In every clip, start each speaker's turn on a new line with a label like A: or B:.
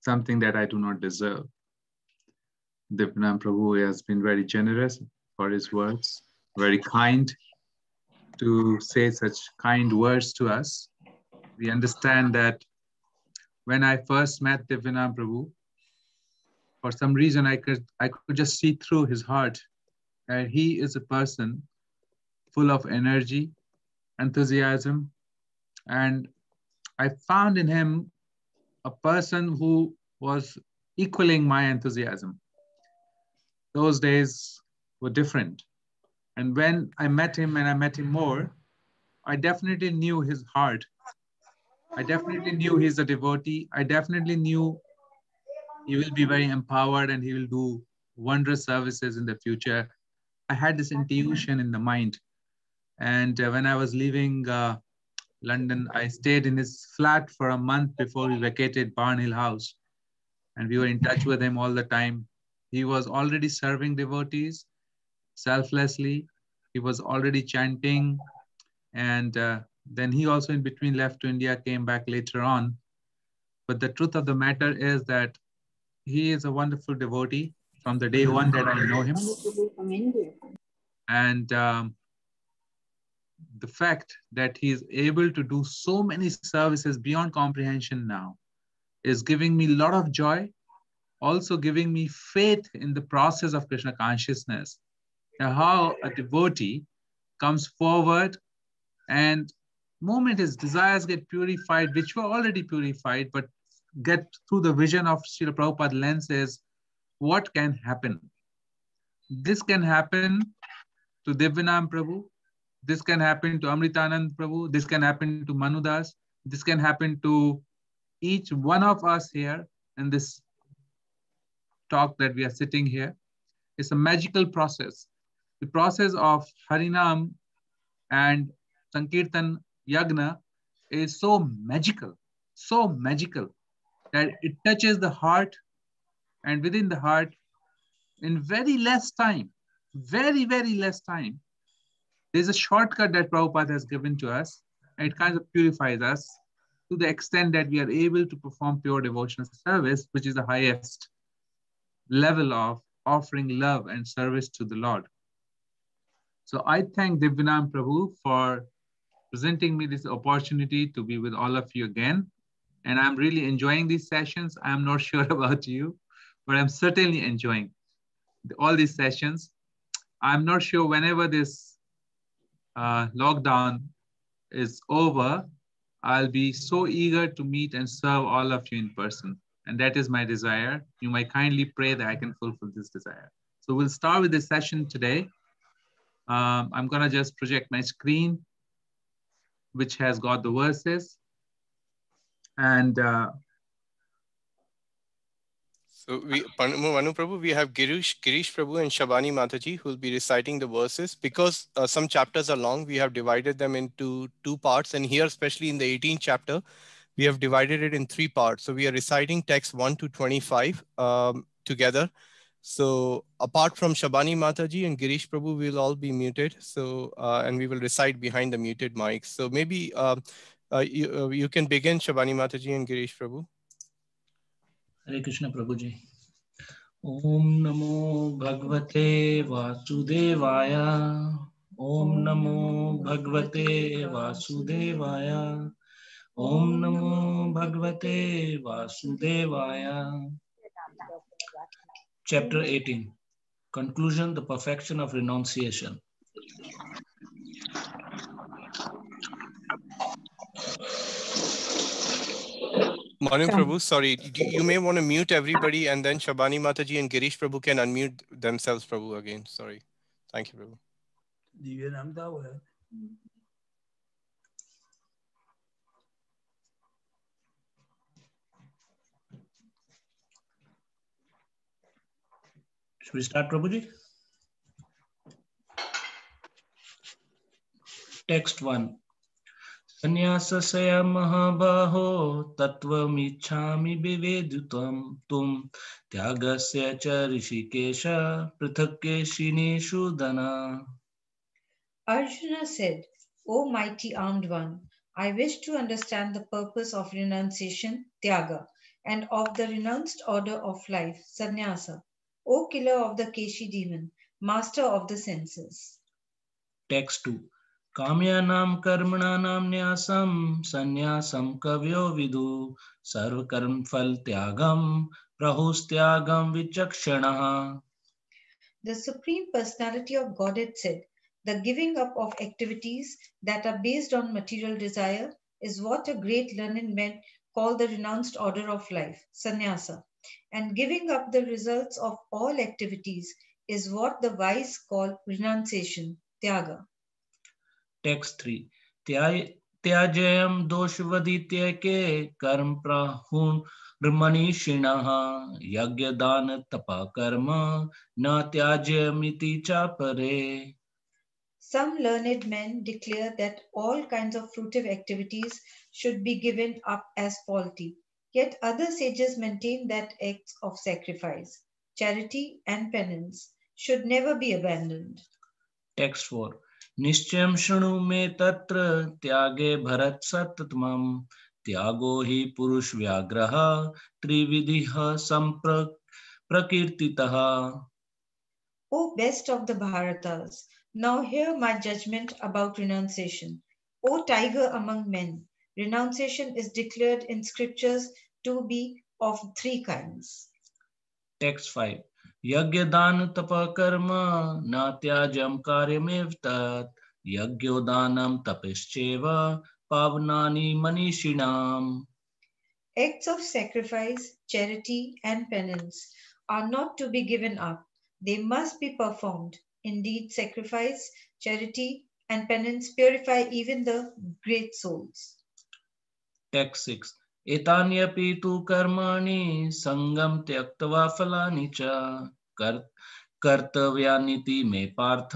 A: something that I do not deserve. Divyanam Prabhu has been very generous for his words, very kind to say such kind words to us. We understand that when I first met Divyanam Prabhu, for some reason I could just see through his heart that he is a person full of energy, enthusiasm, and I found in him a person who was equaling my enthusiasm. Those days were different. And when I met him and I met him more, I definitely knew his heart. I definitely knew he's a devotee. I definitely knew he will be very empowered and he will do wondrous services in the future. I had this intuition in the mind. And when I was leaving London, I stayed in his flat for a month before we vacated Barnhill House. And we were in touch with him all the time. He was already serving devotees selflessly. He was already chanting. And then he also in between left to India, came back later on. But the truth of the matter is that he is a wonderful devotee from the day one that I know him. And the fact that he is able to do so many services beyond comprehension now is giving me a lot of joy, also giving me faith in the process of Krishna consciousness, how a devotee comes forward and moment his desires get purified, which were already purified, but get through the vision of Srila Prabhupada lenses, what can happen? This can happen to Divyanam Prabhu, this can happen to Amritanand Prabhu, this can happen to Manudas, this can happen to each one of us here in this talk that we are sitting here. It's a magical process. The process of Harinam and Sankirtan Yagna is so magical that it touches the heart, and within the heart, in very less time, very, very less time, there's a shortcut that Prabhupada has given to us, and it kind of purifies us to the extent that we are able to perform pure devotional service, which is the highest level of offering love and service to the Lord. So I thank Divyanam Prabhu for presenting me this opportunity to be with all of you again. And I'm really enjoying these sessions. I'm not sure about you, but I'm certainly enjoying all these sessions. I'm not sure whenever this lockdown is over, I'll be so eager to meet and serve all of you in person. And that is my desire. You might kindly pray that I can fulfill this desire. So we'll start with this session today. I'm gonna just project my screen, which has got the verses. And
B: so Manu Prabhu, we have Girish Prabhu and Shabani Mataji who will be reciting the verses. Because some chapters are long, we have divided them into 2 parts. And here, especially in the 18th chapter, we have divided it in 3 parts. So we are reciting text 1 to 25 together. So apart from Shabani Mataji and Girish Prabhu, we'll all be muted. So and we will recite behind the muted mics. So maybe you can begin, Shabani Mataji and Girish Prabhu.
C: Hare Krishna Prabhuji. Om Namo Bhagavate Vasudevaya. Om Namo Bhagavate Vasudevaya. Om Namo Bhagavate Vasudevaya. Chapter 18. Conclusion, the perfection of renunciation.
B: Manu Prabhu, sorry, you may want to mute everybody, and then Shabani Mataji and Girish Prabhu can unmute themselves, Prabhu, again. Sorry. Thank you, Prabhu.
C: Should we start, Prabhuji? Text 1. Sannyasasaya mahabaho tattvamichhami vivedutam tum tyagasya cha rishikesha prithakeshineshu dana.
D: Arjuna said, O mighty armed one, I wish to understand the purpose of renunciation, tyaga, and of the renounced order of life, sannyasa. O killer of the Keshi demon, master of the senses.
C: Text 2. Kamyanam karmananam nyasam sannyasam kavyo vidu sarvakarm fal tyagam prahustyagam vichakshanaha.
D: The Supreme Personality of Godhead said, the giving up of activities that are based on material desire is what a great learned man call the renounced order of life, sannyasa. And giving up the results of all activities is what the wise call renunciation, tyaga.
C: Text 3. Tyajayam doshvadityake karm prahun maniषिणः यज्ञदान tapa karma na tyajayamiti chapare.
D: Some learned men declare that all kinds of fruitive activities should be given up as faulty. Yet other sages maintain that acts of sacrifice, charity, and penance should never be abandoned.
C: Text 4. निश्चयं शृणु मे तत्र त्यागे भरत सततमं त्यागो हि पुरुष व्याघ्रः त्रिविधिः प्रकीर्तितः.
D: O best of the Bharatas, now hear my judgment about renunciation. O tiger among men, renunciation is declared in scriptures to be of three kinds.
C: Text 5. यज्ञ दान तप कर्म न त्याज्यं कार्यमेव तत् यज्ञोदानं तपश्चैव पावनानि मनीषिणाम्.
D: Acts of sacrifice, charity, and penance are not to be given up. They must be performed. Indeed, sacrifice, charity, and penance purify even the great souls.
C: Text 6. एतान्यपि तु कर्माणि संगम त्यक्त्वा फलानि च कर्तव्यानिति मे पार्थ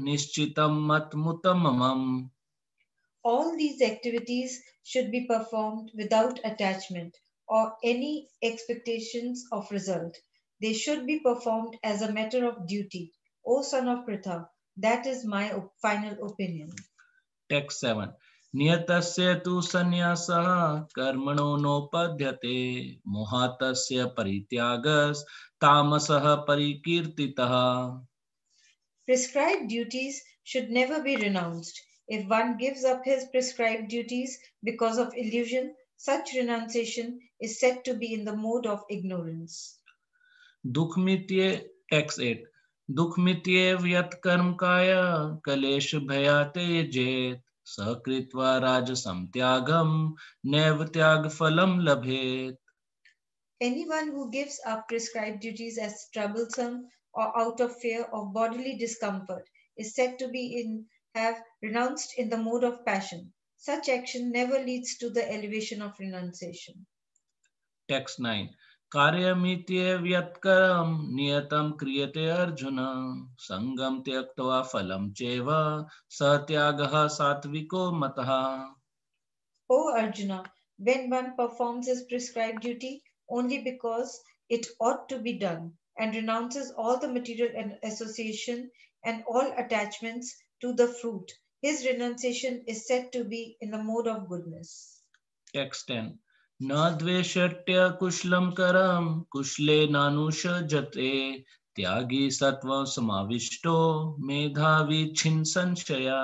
C: निश्चितं मतमुत्तमम्.
D: All these activities should be performed without attachment or any expectations of result. They should be performed as a matter of duty. O son of Pritha, that is my final opinion.
C: Text 7. नियतस्य तु संन्यासः कर्मणो नोपद्यते मोहातस्य परित्यागस्तामसः परिकीर्तितः.
D: Prescribed duties should never be renounced. If one gives up his prescribed duties because of illusion, such renunciation is said to be in the mode of ignorance.
C: दुःखमित्ये Text 8. दुःखमित्येव यत् कर्म काय कलेश भयाते जेत सकृत्वा राजसं त्यागं नैव त्यागफलं लभेत.
D: Anyone who gives up prescribed duties as troublesome or out of fear of bodily discomfort is said to have renounced in the mode of passion. Such action never leads to the elevation of renunciation.
C: Text 9. कार्यमित्येव यत्कर्म नियतं क्रियते अर्जुन संगम त्यक्त्वा फलं चैव स त्यागः सात्विको मतः.
D: O Arjuna, when one performs his prescribed duty only because it ought to be done and renounces all the material and association and all attachments to the fruit, his renunciation is said to be in the mode of goodness.
C: Text 10. न द्वेष्टय कुशलं करम कुशले नानुषजते त्यागी सत्व समाविष्टो मेधावी छिन्न संशया.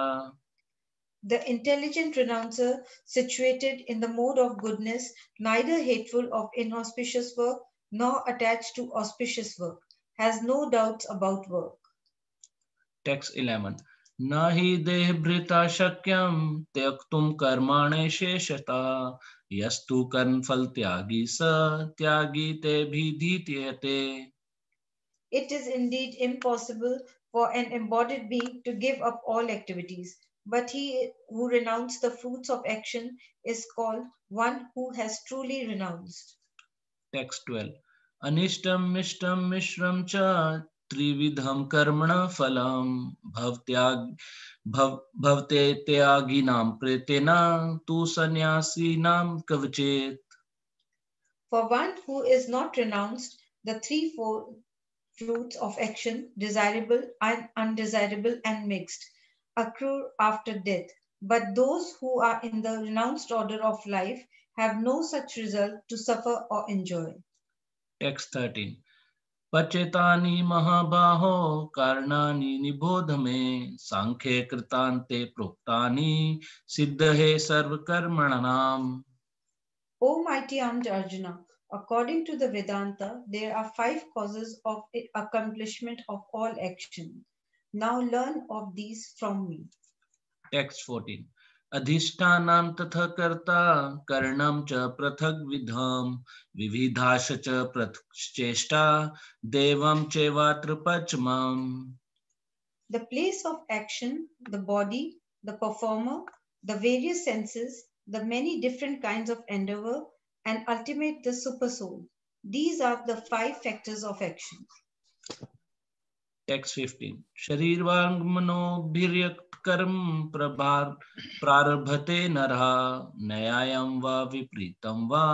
D: The intelligent renouncer, situated in the mode of goodness, neither hateful of inauspicious work nor attached to auspicious work, has no doubts about work.
C: Text 11. न हि देहभृता शक्यं त्यक्तुं कर्माणि शेषतः यस्तु कर्मफल त्यागी स त्यागी तेभिधीयते.
D: It is indeed impossible for an embodied being to give up all activities, but he who renounced the fruits of action is called one who has truly renounced.
C: Text 12. Anishtam mishtam mishram cha त्रिविधम कर्मण फलम भवते त्यागिनां प्रेतेना तु सन्यासीनां कवचेत.
D: For one who is not renounced, the threefold fruits of action, desirable and undesirable and mixed, accrue after death. But those who are in the renounced order of life have no such result to suffer or enjoy.
C: Text 13. पचेतानि महाबाहो कारणानि निबोध मे सांख्ये कृतान्ते प्रोक्तानि सिद्धहे सर्वकर्मणाम्.
D: O mighty armed Arjuna, according to the Vedanta, there are 5 causes of accomplishment of all action. Now learn of these from me.
C: Text 14. अधिष्ठानं तथा कर्ता कर्णं च पृथग् विधम् विविधाश च पृथक् चेष्टा देवं चैवात्र पञ्चमम्.
D: The place of action, the body, the performer, the various senses, the many different kinds of endeavor, and ultimate the supersoul. These are the 5 factors of action.
C: Text 15. शरीरवाङ् मनोभिर्यक् कर्म प्रारभते नरः न्यायं वा विपरीतं वा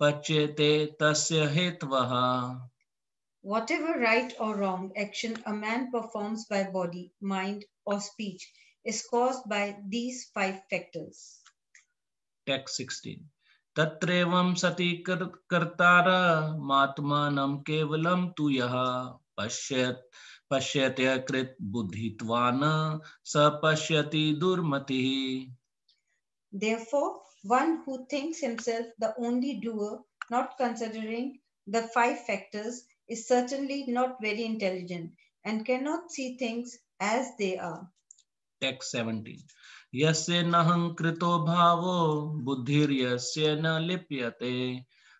C: पच्यते तस्य हेतवः.
D: Whatever right or wrong action a man performs by body, mind, or speech is caused by these 5 factors.
C: Text 16. तत्रैवं सति कर्तारमात्मानं केवलं तु यः पश्यत्य कृत बुद्धित्वान् स पश्यति दुर्मतिः.
D: Therefore, one who thinks himself the only doer, not considering the 5 factors, is certainly not very intelligent and cannot see things as they are.
C: Text 17. यस्य नहं कृतो भावो बुद्धिर्यस्य न लिप्यते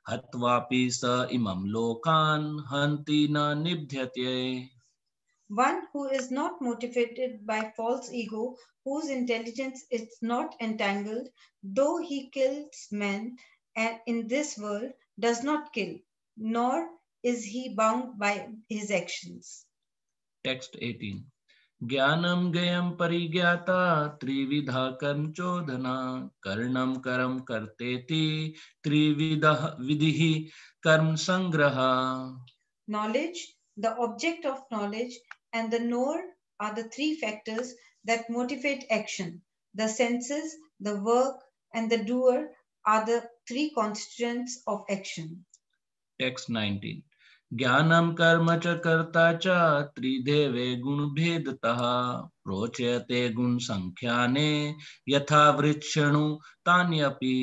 C: हत्वापि स इमं लोकान् हन्ति न निबध्यते.
D: One who is not motivated by false ego, whose intelligence is not entangled, though he kills men and in this world, does not kill, nor is he bound by his actions.
C: Text 18. ज्ञानं ज्ञेयं परिज्ञाता त्रिविधा कर्म चोदना कर्णं करम कर्तेति त्रिविधः विधिः कर्म संग्रह.
D: Knowledge, the object of knowledge, and the knower are the 3 factors that motivate action. The senses, the work, and the doer are the 3 constituents of action.
C: Text 19. ज्ञानं कर्म च कर्ता च त्रिदेवे गुणभेदतः प्रोच्यते गुणसंख्याने यथा वृक्षणु तान्यपि.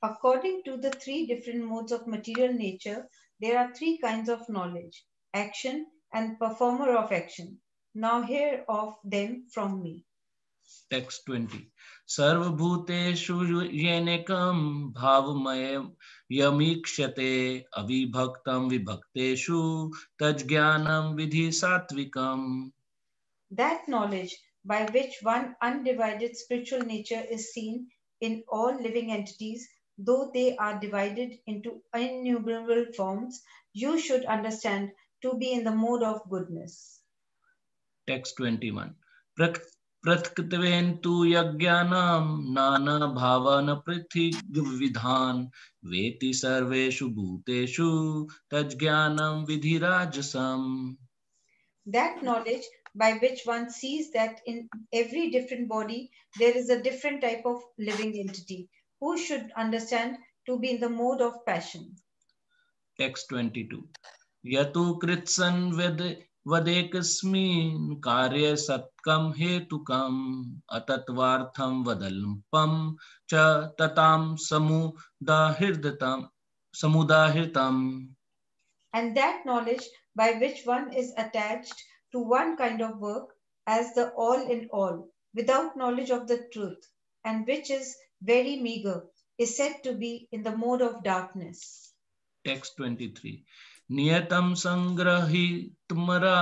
D: According to the 3 different modes of material nature, there are 3 kinds of knowledge, action, and performer of action. Now hear of them from me.
C: Text 20. सर्वभूतेषु येनैकं भावमयं यमीक्षते अविभक्तं विभक्तेषु तज्ज्ञानं विधि सात्विकम्.
D: That knowledge by which one undivided spiritual nature is seen in all living entities, though they are divided into innumerable forms, you should understand to be in the mode of goodness.
C: Text 21. पृथक्त्वेन तु यज्ञानं नाना भावान् पृथग्विधान् वेति सर्वेषु भूतेषु तज्ज्ञानं विधिराजसम्.
D: That knowledge by which one sees that in every different body there is a different type of living entity, who should understand to be in the mode of passion.
C: Text 22. यतु कृत्सन् वदेकस्मिन् कार्ये सत्कं हेतुकम् अतत्वार्थं वदल्पं च ततां समुदाहृतम्.
D: And that knowledge by which one is attached to one kind of work as the all in all, without knowledge of the truth, and which is very meager, is said to be in the mode of darkness.
C: Text 23. नियतं संग्रहीतमरा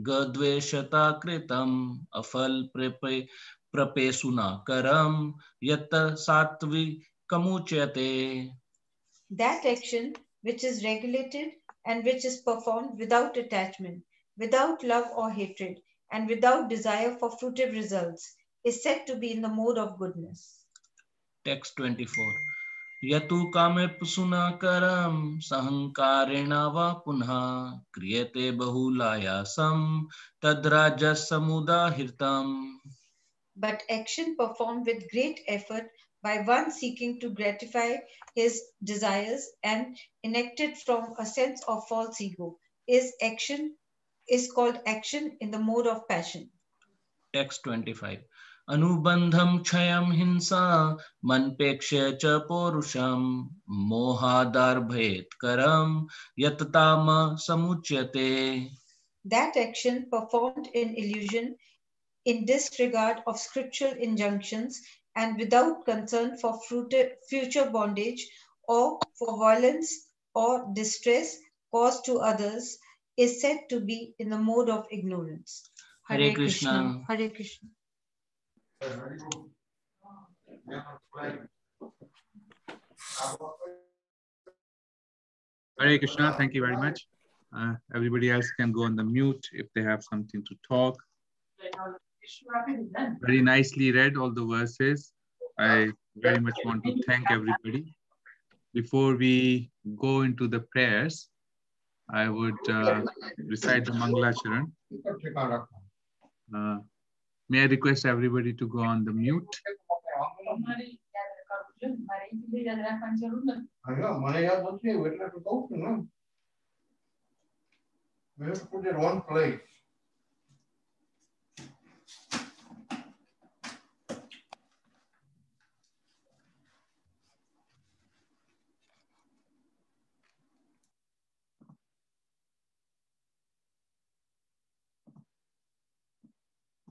C: गद्वेषता कृतम् अफल प्रपेसुना करम यत सात्विकमुच्यते.
D: That action which is regulated and which is performed without attachment, without love or hatred, and without desire for fruitive results, is said to be in the mode of goodness.
C: Text 24. यतु कामेप्सुना करम सहंकारेण वा पुनः क्रियते बहुलायासं तद्राजसमुदाहृतम्.
D: But action performed with great effort by one seeking to gratify his desires and enacted from a sense of false ego, is called action in the mode of passion.
C: Text 25. Anubandham chayam hinsa manpeksha cha porusham mohadarbhet karam yatatama samuchyate.
D: That action performed in illusion, in disregard of scriptural injunctions, and without concern for future bondage or for violence or distress caused to others, is said to be in the mode of ignorance.
C: Hare Krishna.
D: Hare Krishna.
A: Hare Krishna, thank you very much. Everybody else can go on the mute if they have something to talk. Very nicely read all the verses. I very much want to thank everybody. Before we go into the prayers, I would recite the Mangala Charan. May I request everybody to go on the mute?
E: We have to put it one place.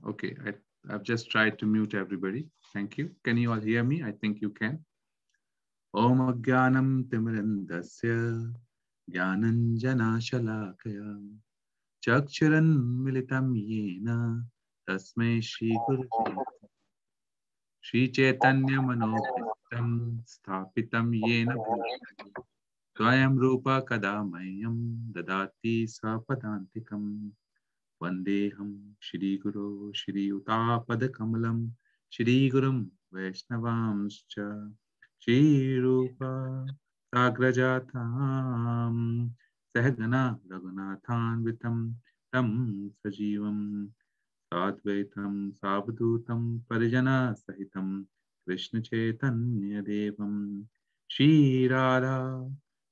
A: Okay, I've just tried to mute everybody. Thank you. Can you all hear me? I think you can. Om Agyanam Timirandasya Jnananjana Shalakaya Chakcharan Militam Yena Tasmai Shri Guru Shri Chaitanya Manopistam Sthapitam Yena Bhutani Swayam Rupa Kadamayam Dadati Swapadantikam Vandeham Shri Guru Shri Utapada Kamalam Shri Gurum Vaishnavamscha Shri Rupa Sagrajatam Sahagana Raghunathan Vitam Tam Sajivam Sadvaitam Savdutam Parijana Sahitam Krishna Chaitanya Devam Shri Radha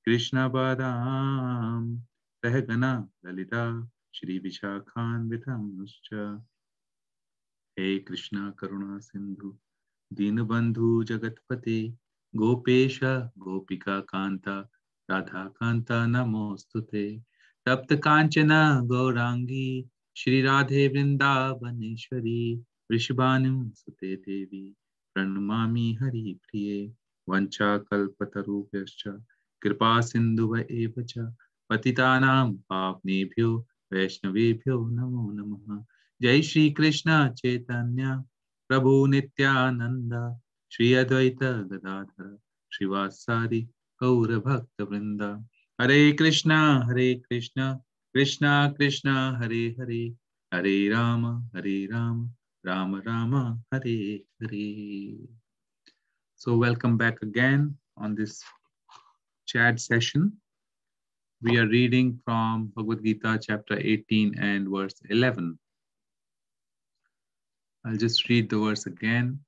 A: Krishna Badam Sahagana Lalita Shri Vishakhan Vitamnuscha He Krishna Karuna Sindhu Dinabandhu Jagatpate Gopesha Gopika Kanta Radha Kanta Namostute Tapta Kanchana Gaurangi Shri Radhe Vrindavaneshwari Vrishabhanum Sute Devi Pranamami Hari Priye Vancha Kalpatarubhyascha Kripa Sindhuva Evacha Patitanam Papnebhyo Vaishnavebhyo Namo Namaha Jai Shri Krishna Chaitanya Prabhu Nityananda Shri Advaita Gadadhara Srivasadi Gaura Bhakta Vrinda Hare Krishna Krishna Krishna Hare Hare Hare Rama Rama Rama Hare Hare. So welcome back again on this chat session. We are reading from Bhagavad Gita chapter 18 and verse 11. I'll just read the verse again.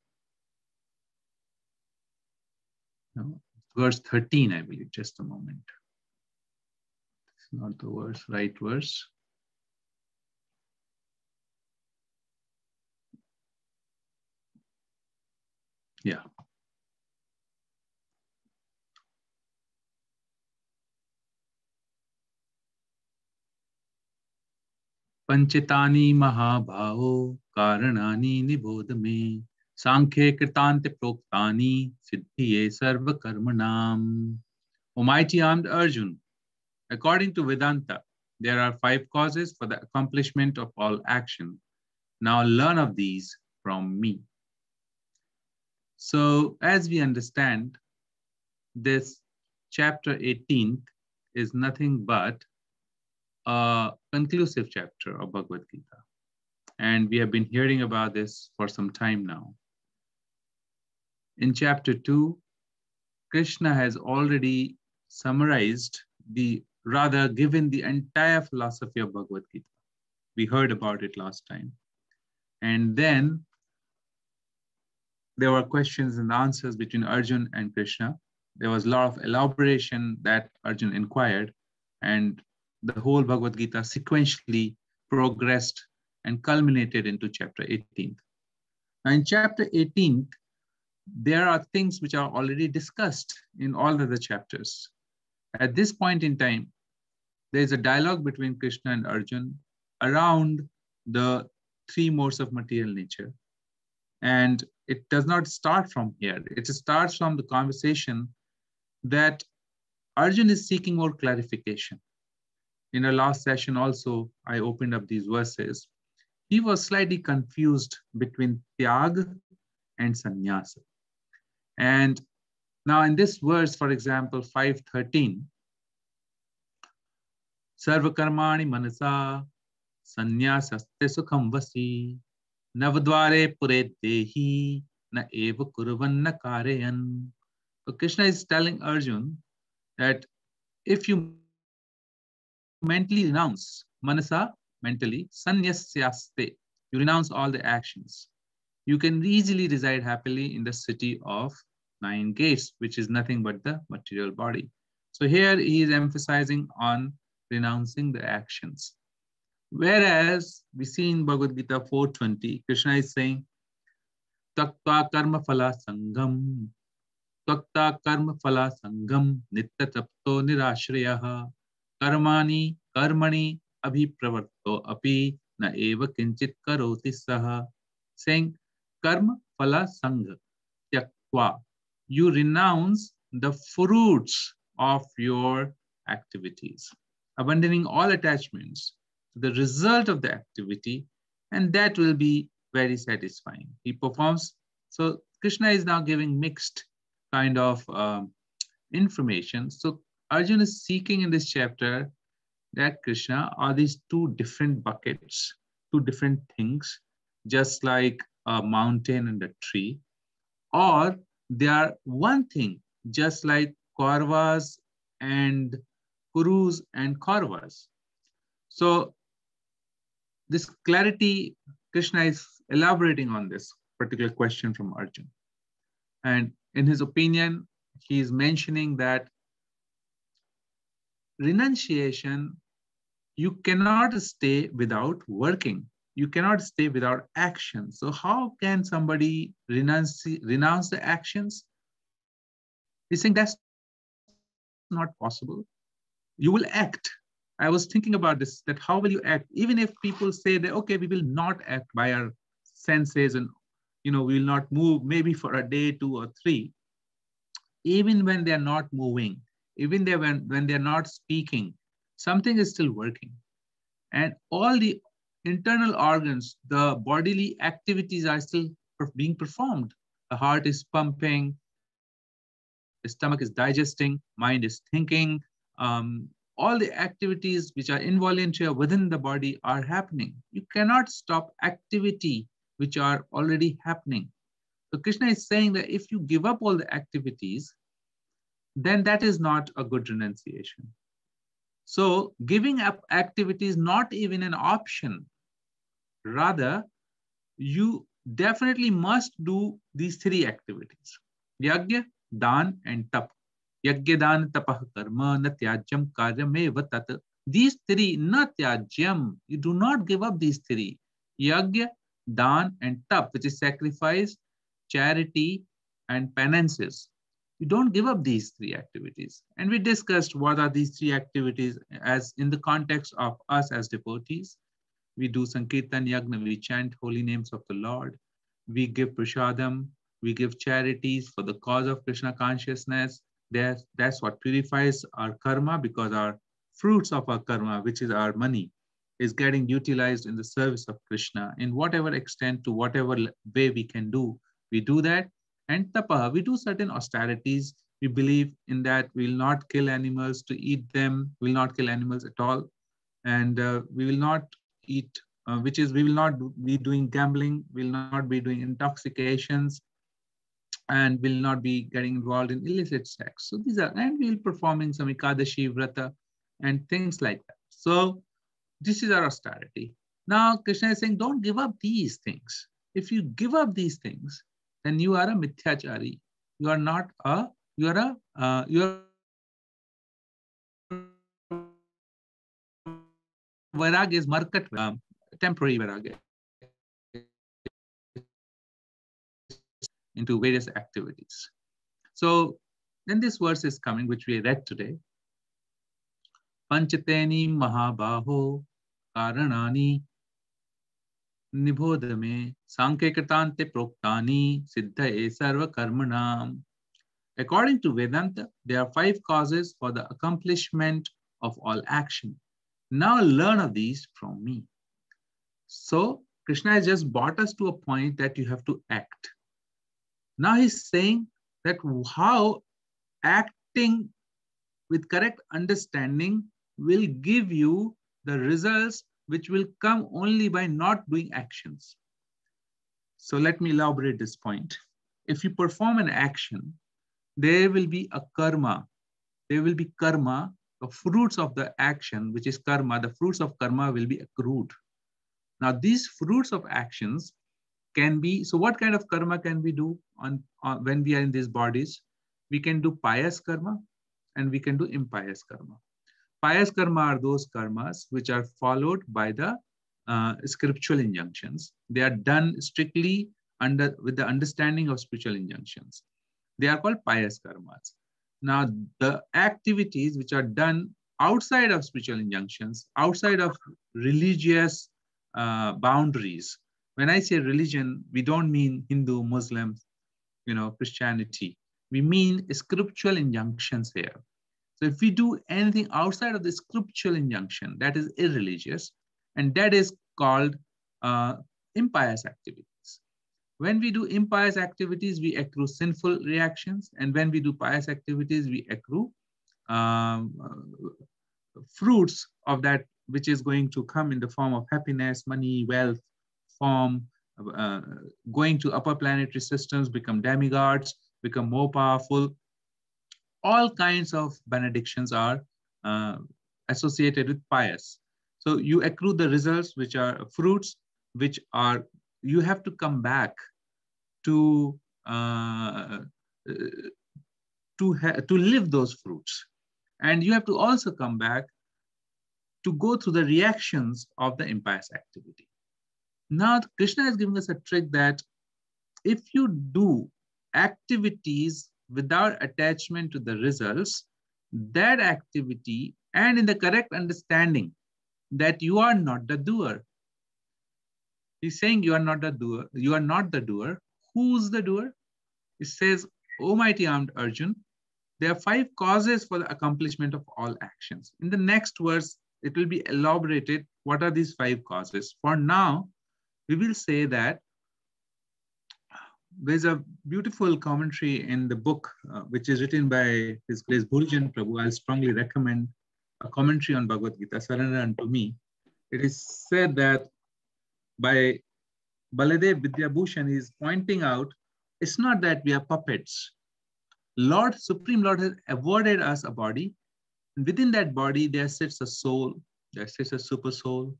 A: No, verse 13, I believe. Just a moment. It's not the verse, right verse. Yeah. Panchitani Mahabhavo Karanani Nibodh me Sankhya Kirtante Proktani Siddhiye Sarva Karmanam. O mighty armed Arjun, according to Vedanta, there are 5 causes for the accomplishment of all action. Now learn of these from me. So as we understand, this chapter 18 is nothing but a conclusive chapter of Bhagavad Gita. And we have been hearing about this for some time now. In chapter 2, Krishna has already summarized given the entire philosophy of Bhagavad Gita. We heard about it last time. And then there were questions and answers between Arjun and Krishna. There was a lot of elaboration that Arjun inquired, and the whole Bhagavad Gita sequentially progressed and culminated into chapter 18. Now in chapter 18, there are things which are already discussed in all the other chapters. At this point in time, there is a dialogue between Krishna and Arjun around the three modes of material nature. And it does not start from here. It starts from the conversation that Arjun is seeking more clarification. In our last session also, I opened up these verses. He was slightly confused between Tyag and Sannyasa. And now in this verse, for example, 5:13, Sarva karmani manasa sannyasasте sukham vasi navadvare pure dehi na eva kurvanna kareyan. So Krishna is telling Arjun that if you mentally renounce, manasa, mentally, sannyasaste, you renounce all the actions, you can easily reside happily in the city of 9 gates, which is nothing but the material body. So here he is emphasizing on renouncing the actions. Whereas we see in Bhagavad Gita 4:20, Krishna is saying, Takta karma phala sangam, Takta karma phala sangam, nitta tapto nirashrayaha, karmani karmani abhipravarto api na eva kinchit karoti saha. Saying, karma phala sangha, tyaktva, you renounce the fruits of your activities, abandoning all attachments to the result of the activity, and that will be very satisfying. He performs. So Krishna is now giving mixed kind of information. So Arjuna is seeking in this chapter that Krishna, are these two different buckets, two different things, just like a mountain and a tree, or they are one thing, just like Kauravas and Kurus and Kauravas. So this clarity, Krishna is elaborating on this particular question from Arjuna. And in his opinion, he is mentioning that renunciation, you cannot stay without working. You cannot stay without action. So how can somebody renounce the actions? He's saying that's not possible. You will act. I was thinking about this, that how will you act? Even if people say that, okay, we will not act by our senses and, we will not move maybe for a day, 2 or 3. Even when they're not moving, even when they're not speaking, something is still working. And all the internal organs, the bodily activities are still being performed. The heart is pumping, the stomach is digesting, mind is thinking. All the activities which are involuntary within the body are happening. You cannot stop activity which are already happening. So Krishna is saying that if you give up all the activities, then that is not a good renunciation. So giving up activity is not even an option. Rather, you definitely must do these 3 activities: yajna, dan, and tap. Yajna, dan, tapah, karma, na tyajyam, karyam eva tat. These 3, na tyajyam, you do not give up these 3. Yajna, dan, and tap, which is sacrifice, charity, and penances. You don't give up these 3 activities. And we discussed what are these 3 activities as in the context of us as devotees. We do Sankirtan Yagna, we chant holy names of the Lord. We give prasadam, we give charities for the cause of Krishna consciousness. That's what purifies our karma, because our fruits of our karma, which is our money, is getting utilized in the service of Krishna. In whatever extent, to whatever way we can do, we do that. And tapaha, we do certain austerities. We believe in that we will not kill animals to eat them, we will not kill animals at all. And we will not eat, we will not be doing gambling, we will not be doing intoxications, and will not be getting involved in illicit sex. So these are, and we will performing some Ekadashi, Vrata, and things like that. So this is our austerity. Now Krishna is saying, don't give up these things. If you give up these things, then you are a mithyachari. You are not a, you are a, vairagya is markat, temporary vairagya into various activities. So then this verse is coming, which we read today. Panchateni mahabaho karanani nibodhame sankhekatante proktani siddhaye sarva karmanam. According to Vedanta, there are 5 causes for the accomplishment of all action. Now learn of these from me. So Krishna has just brought us to a point that you have to act. Now he's saying that how acting with correct understanding will give you the results which will come only by not doing actions. So let me elaborate this point. If you perform an action, there will be a karma. There will be karma, the fruits of the action, which is karma. The fruits of karma will be accrued. Now, these fruits of actions can be, so what kind of karma can we do on when we are in these bodies? We can do pious karma and we can do impious karma. Pious karma are those karmas which are followed by the scriptural injunctions. They are done strictly with the understanding of spiritual injunctions. They are called pious karmas. Now, the activities which are done outside of spiritual injunctions, outside of religious boundaries. When I say religion, we don't mean Hindu, Muslim, Christianity. We mean scriptural injunctions here. So if we do anything outside of the scriptural injunction, that is irreligious, and that is called impious activities. When we do impious activities, we accrue sinful reactions. And when we do pious activities, we accrue fruits of that which is going to come in the form of happiness, money, wealth, form, going to upper planetary systems, become demigods, become more powerful. All kinds of benedictions are associated with pious. So you accrue the results, which are fruits, which are, you have to come back to live those fruits. And you have to also come back to go through the reactions of the impious activity. Now, Krishna is giving us a trick that if you do activities without attachment to the results, that activity, and in the correct understanding that you are not the doer. He's saying you are not the doer. You are not the doer. Who's the doer? It says, O mighty armed Arjun, there are 5 causes for the accomplishment of all actions. In the next verse, it will be elaborated what are these 5 causes. For now, we will say that there's a beautiful commentary in the book, which is written by His Grace Bhurijan Prabhu. I'll strongly recommend a commentary on Bhagavad Gita, Surrender Unto Me. It is said that by Baladev Vidyabhushan is pointing out, it's not that we are puppets. Lord, Supreme Lord has awarded us a body. And within that body, there sits a soul, there sits a super soul.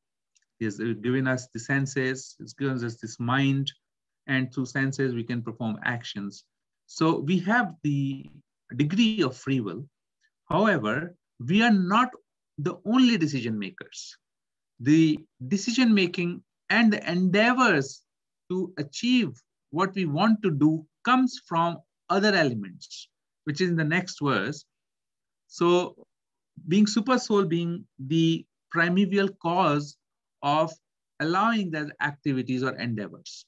A: He has given us the senses, he's given us this mind, and through senses, we can perform actions. So we have the degree of free will. However, we are not the only decision makers. The decision making and the endeavors to achieve what we want to do comes from other elements, which is in the next verse. So being super soul being the primeval cause of allowing those activities or endeavors.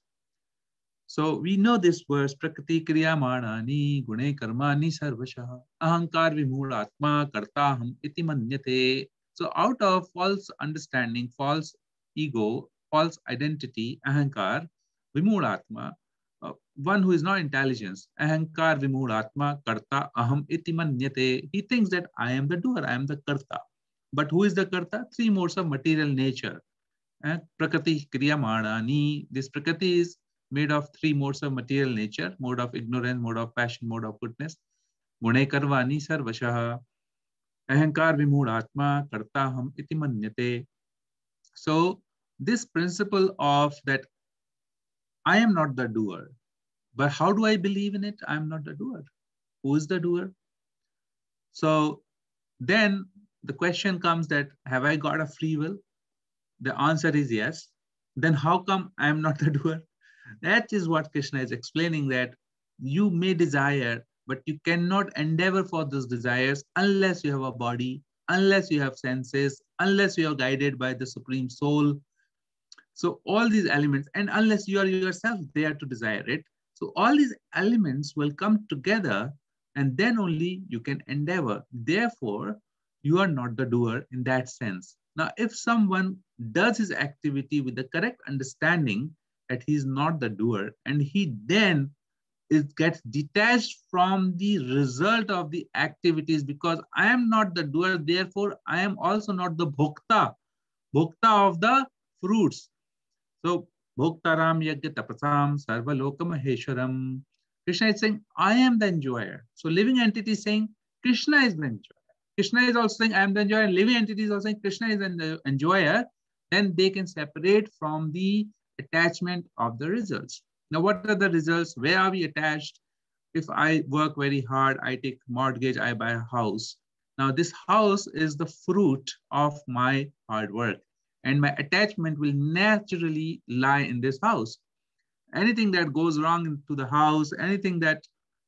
A: So we know this verse, Prakriti Kriya Manani Gune Karmani Sarvashaha Ahankar Vimoodatma Kartaham Iti Manyate. So out of false understanding, false ego, false identity, Ahankar, Vimoodatma, one who is not intelligence, Ahankar Vimoodatma Karta Aham Iti Manyate. He thinks that I am the doer, I am the Karta. But who is the Karta? 3 modes of material nature. Prakriti Kriya Manani. This Prakriti is made of 3 modes of material nature, mode of ignorance, mode of passion, mode of goodness. Gune karvani sarvashaha. Ahankar vimoodatma kartaham iti manyate. So this principle of that I am not the doer, But how do I believe in it? I'm not the doer. Who is the doer? So then the question comes that, have I got a free will? The answer is yes. Then how come I am not the doer? That is what Krishna is explaining, that you may desire, but you cannot endeavor for those desires unless you have a body, unless you have senses, unless you are guided by the Supreme Soul. So all these elements, and unless you are yourself there to desire it, so all these elements will come together, and then only you can endeavor. Therefore, you are not the doer in that sense. Now, if someone does his activity with the correct understanding that he is not the doer, and he then gets detached from the result of the activities, because I am not the doer, therefore I am also not the bhokta of the fruits. So, bhoktaram yagya tapasam sarva loka maheshwaram. Krishna is saying, I am the enjoyer. So, living entity is saying, Krishna is the enjoyer. Krishna is also saying, I am the enjoyer. And living entity is also saying, Krishna is the enjoyer. Then they can separate from the attachment of the results. Now, what are the results? Where are we attached? If I work very hard, I take mortgage, I buy a house. Now, this house is the fruit of my hard work, and my attachment will naturally lie in this house. Anything that goes wrong to the house, anything that,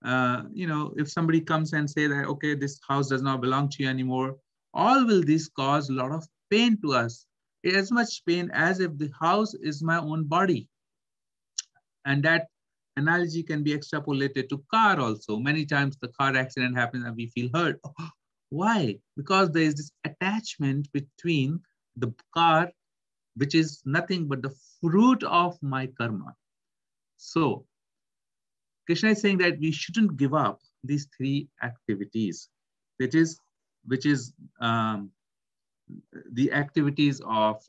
A: if somebody comes and say that, okay, this house does not belong to you anymore, all will this cause a lot of pain to us, as much pain as if the house is my own body. And that analogy can be extrapolated to car also. Many times the car accident happens and we feel hurt. Why? Because there is this attachment between the car, which is nothing but the fruit of my karma. So Krishna is saying that we shouldn't give up these three activities, which is the activities of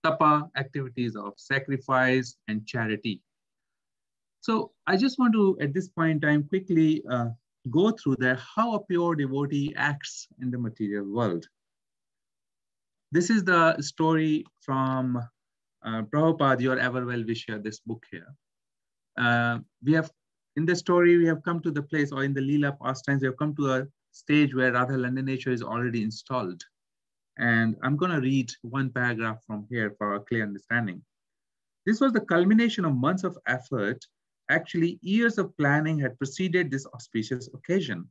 A: tapa, activities of sacrifice and charity. So I just want to, at this point in time, quickly go through that, how a pure devotee acts in the material world. This is the story from Prabhupada, your ever well-wisher, this book here. In the story, we have come to the place, or in the Leela pastimes, we have come to a stage where Radha Landaneshwar is already installed. And I'm going to read one paragraph from here for a clear understanding. This was the culmination of months of effort. Actually, years of planning had preceded this auspicious occasion.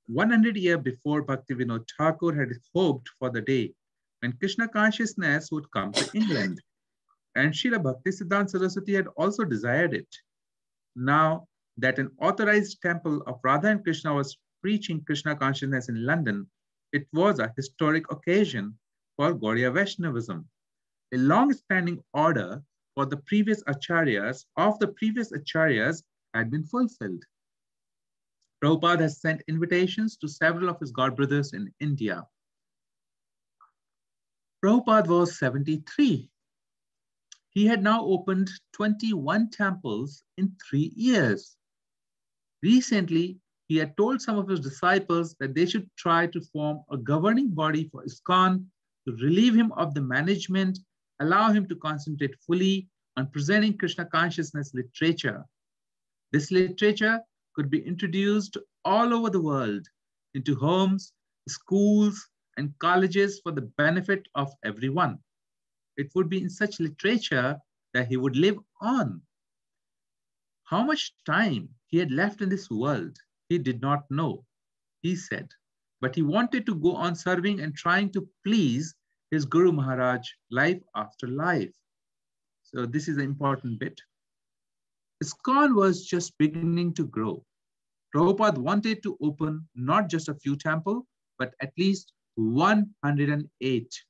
A: 100 years before, Bhaktivinoda Thakur had hoped for the day when Krishna consciousness would come to England. And Srila Bhaktisiddhanta Saraswati had also desired it. Now that an authorized temple of Radha and Krishna was preaching Krishna consciousness in London, it was a historic occasion for Gaudiya Vaishnavism. A long-standing order for the previous acharyas had been fulfilled. Prabhupada has sent invitations to several of his god brothers in India. Prabhupada was 73. He had now opened 21 temples in 3 years. Recently, he had told some of his disciples that they should try to form a governing body for ISKCON to relieve him of the management, allow him to concentrate fully on presenting Krishna consciousness literature. This literature could be introduced all over the world into homes, schools, and colleges for the benefit of everyone. It would be in such literature that he would live on. How much time he had left in this world, he did not know, he said, but he wanted to go on serving and trying to please his Guru Maharaj life after life. So this is an important bit. ISKCON was just beginning to grow. Prabhupada wanted to open not just a few temples, but at least 108.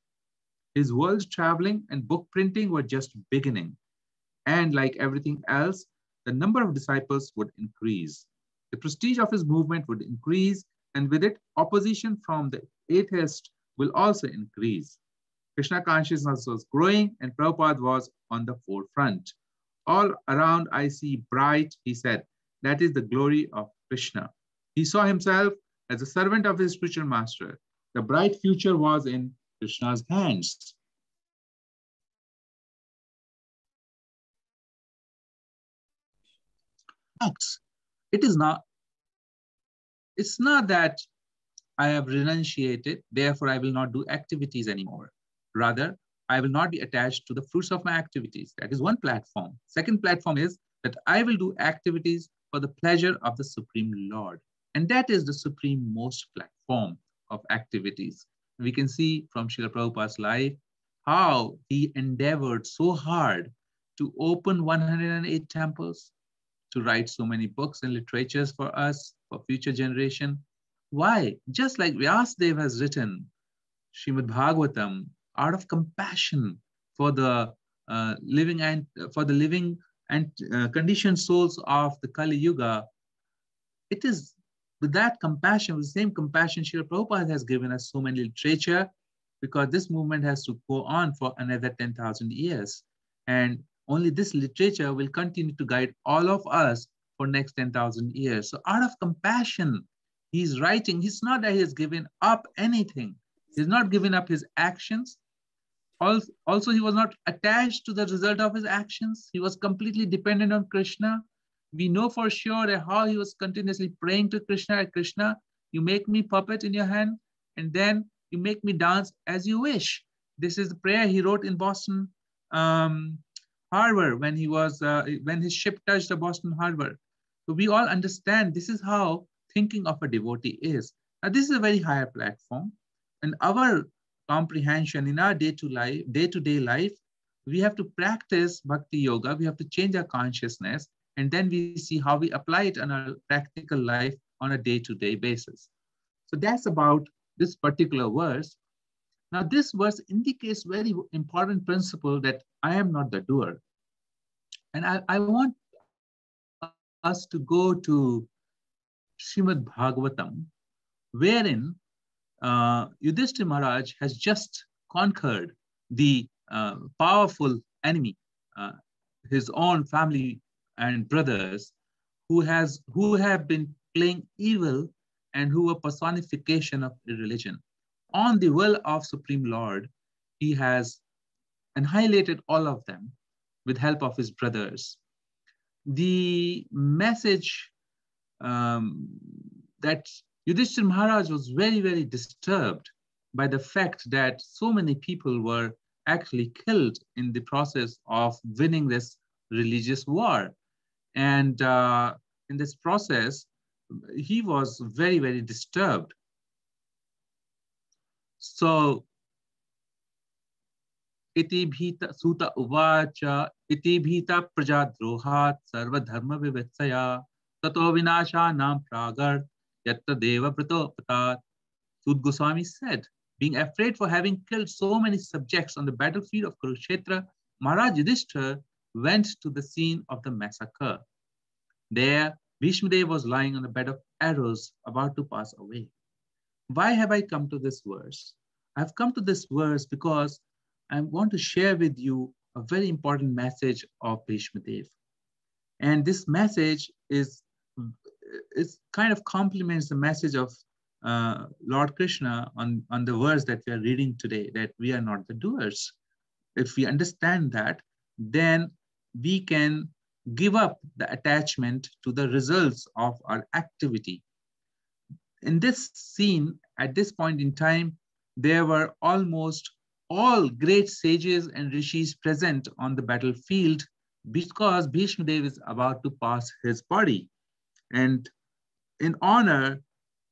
A: His world traveling and book printing were just beginning. And like everything else, the number of disciples would increase. The prestige of his movement would increase, and with it, opposition from the atheists will also increase. Krishna consciousness was growing, and Prabhupada was on the forefront. All around I see bright, he said, that is the glory of Krishna. He saw himself as a servant of his spiritual master. The bright future was in Krishna's hands. acts. It's not that I have renunciated, therefore I will not do activities anymore. Rather, I will not be attached to the fruits of my activities. That is one platform. Second platform is that I will do activities for the pleasure of the Supreme Lord. And that is the supreme most platform of activities. We can see from Srila Prabhupada's life how he endeavored so hard to open 108 temples, to write so many books and literatures for us, for future generation. Why? Just like Vyasadeva has written Srimad Bhagavatam out of compassion for the living and conditioned souls of the Kali Yuga. It is with that compassion, with the same compassion, Srila Prabhupada has given us so many literature, because this movement has to go on for another 10,000 years. And only this literature will continue to guide all of us for next 10,000 years. So out of compassion, he's writing. It's not that he has given up anything. He's not given up his actions. Also, he was not attached to the result of his actions. He was completely dependent on Krishna. We know for sure that how he was continuously praying to Krishna, Krishna, you make me puppet in your hand, and then you make me dance as you wish. This is the prayer he wrote in Boston Harbor when when his ship touched the Boston Harbor. So we all understand this is how thinking of a devotee is. Now, this is a very higher platform, and our comprehension in our day-to-day life, we have to practice bhakti yoga. We have to change our consciousness, and then we see how we apply it in our practical life on a day-to-day basis. So that's about this particular verse. Now, this verse indicates very important principle that I am not the doer. And I want us to go to Srimad Bhagavatam, wherein Yudhishthira Maharaj has just conquered the powerful enemy, his own family and brothers, who have been playing evil and who are personification of religion. On the will of Supreme Lord, he has annihilated all of them with help of his brothers. The message that Yudhishthira Maharaj was very, very disturbed by the fact that so many people were actually killed in the process of winning this religious war. And in this process, he was very, very disturbed. So, iti bhita suta uvacha, iti bhita prajadrohat sarva dharma vivetsaya, tato vinasha nam pragar, yatta deva pratopatat. Sud Goswami said, being afraid for having killed so many subjects on the battlefield of Kurukshetra, Maharaj Yudhishthira went to the scene of the massacre. There, Bhishma Dev was lying on a bed of arrows, about to pass away. Why have I come to this verse? I've come to this verse because I want to share with you a very important message of Bhishma Dev. And this message is kind of complements the message of Lord Krishna on the verse that we are reading today, that we are not the doers. If we understand that, then we can give up the attachment to the results of our activity. In this scene, at this point in time, there were almost all great sages and rishis present on the battlefield, because Bhishma Dev is about to pass his body. And in honor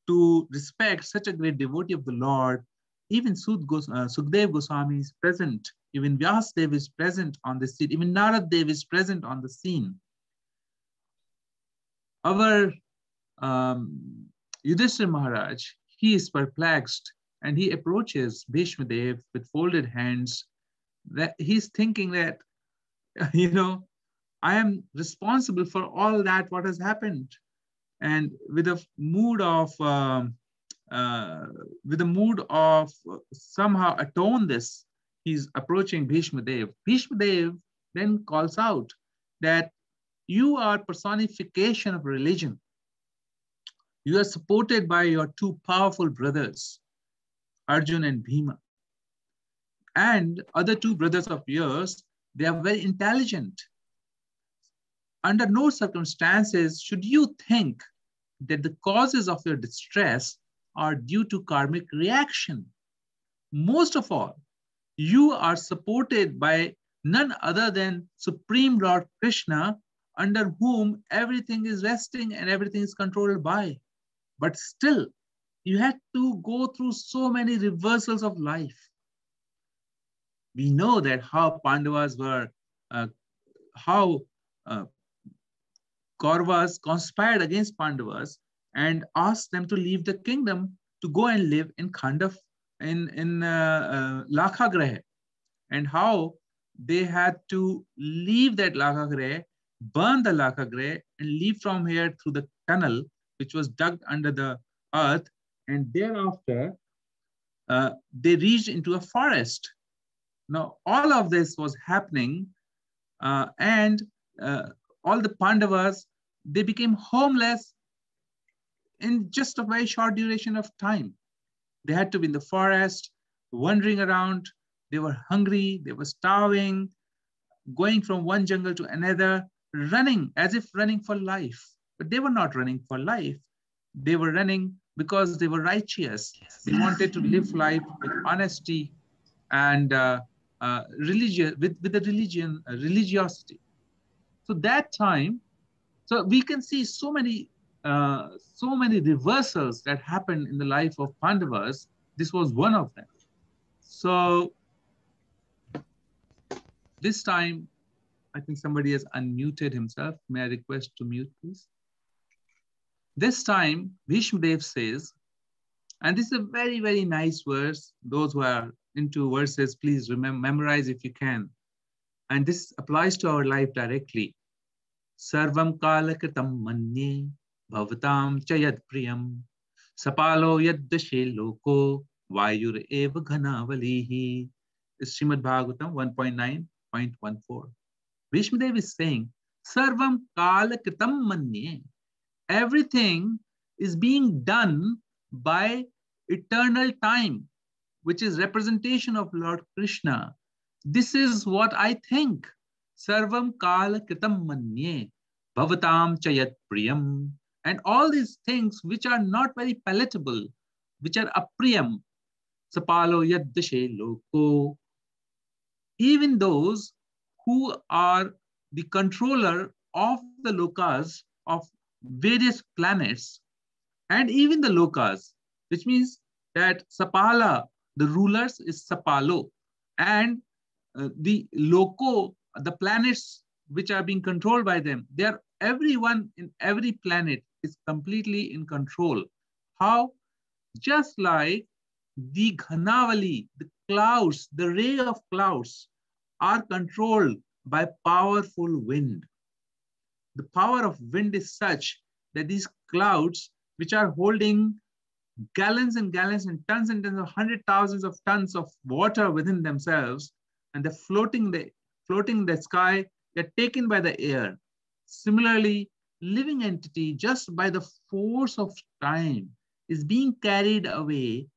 A: to respect such a great devotee of the Lord, even Sukdev Goswami is present, even Vyasadeva is present on the scene, even Narad Dev is present on the scene. Our Yudhishthira Maharaj, he is perplexed, and he approaches Bhishma Dev with folded hands. That he's thinking that, I am responsible for all that what has happened. And with a mood of somehow atone this, he's approaching Bhishma Dev. Bhishma Dev then calls out that you are personification of religion. You are supported by your two powerful brothers, Arjun and Bhima. And other two brothers of yours, they are very intelligent. under no circumstances should you think that the causes of your distress are due to karmic reaction. Most of all, you are supported by none other than Supreme Lord Krishna, under whom everything is resting and everything is controlled by. But still, you had to go through so many reversals of life. We know that how Pandavas were, how Kauravas conspired against Pandavas and asked them to leave the kingdom to go and live in Khandav, in Lakhagraha, and how they had to leave that Lakhagraha, burn the Lakhagraha, and leave from here through the tunnel which was dug under the earth, and thereafter they reached into a forest. Now, all of this was happening, and all the Pandavas, they became homeless in just a very short duration of time. They had to be in the forest, wandering around. They were hungry, they were starving, going from one jungle to another, running as if running for life. But they were not running for life. They were running because they were righteous. They wanted to live life with honesty and religiosity. So that time, so we can see so many reversals that happened in the life of Pandavas. This was one of them. So this time, I think somebody has unmuted himself. May I request to mute, please? This time, Bhishma Dev says, and this is a very, very nice verse. Those who are into verses, please memorize if you can. And this applies to our life directly. Sarvam kalakritam manye bhavatam chayat priyam sapalo yaddashe loko vayur eva ghanavalihi. Srimad Bhagavatam 1.9.14. Bhishmadev is saying, Sarvam kalakritam manye. Everything is being done by eternal time, which is representation of Lord Krishna. This is what I think. Sarvam kala kritam manye bhavatam chayat priyam. And all these things which are not very palatable, which are apriyam, sapalo yaddashe loko. Even those who are the controller of the lokas of various planets, and even the lokas, which means that sapala, the rulers, is sapalo, and the loko, the planets which are being controlled by them, they are, everyone in every planet is completely in control. How? Just like the Ghanavali, the clouds, the ray of clouds are controlled by powerful wind. The power of wind is such that these clouds, which are holding gallons and gallons and tons of 100,000s of tons of water within themselves, and they're floating in the sky, they're taken by the air. Similarly, living entity, just by the force of time, is being carried away.